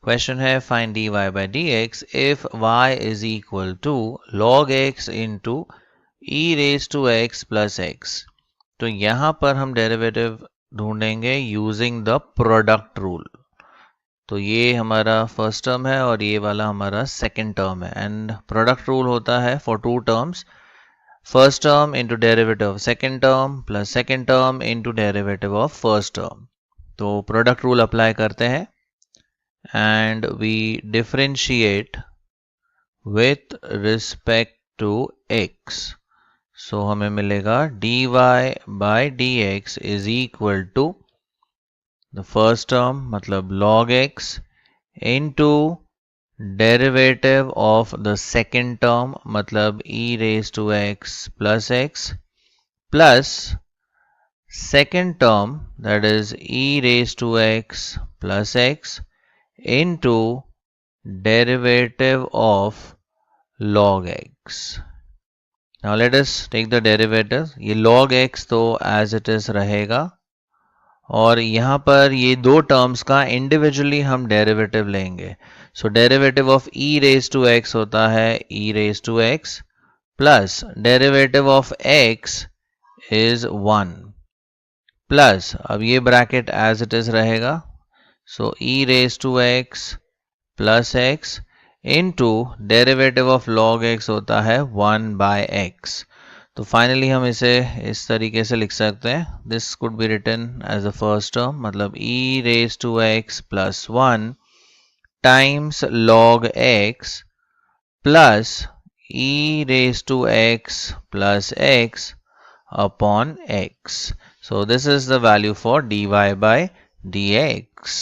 Question है find dy by D X if y is equal to log x into E raise to X plus X. तो यहाँ पर हम derivative ढूंढेंगे using the product rule. तो ये हमारा फर्स्ट टर्म है और ये वाला हमारा सेकंड टर्म है, एंड प्रोडक्ट रूल होता है for two terms, first term into derivative of second term plus second term into derivative of first term. तो प्रोडक्ट रूल अप्लाई करते हैं and we differentiate with respect to x. So हमें मिलेगा dy by dx is equal to the first term मतलब log x into derivative of the second term मतलब e raised to x plus second term that is e raised to x plus x into derivative of log x. Now let us take the derivative. ये log x तो as it is रहेगा और यहाँ पर ये दो terms का individually हम डेरिवेटिव लेंगे। So derivative of e raise to x होता है e raise to x plus derivative of x is 1 plus, अब ये ब्रैकेट एज इट इज रहेगा, so e raised to x plus x into derivative of log x होता है 1 by x। तो finally हम इसे इस तरीके से लिख सकते हैं, this could be written as the first term मतलब e raised to x plus 1 times log x plus e raised to x plus x upon x. So this is the value for dy by dx.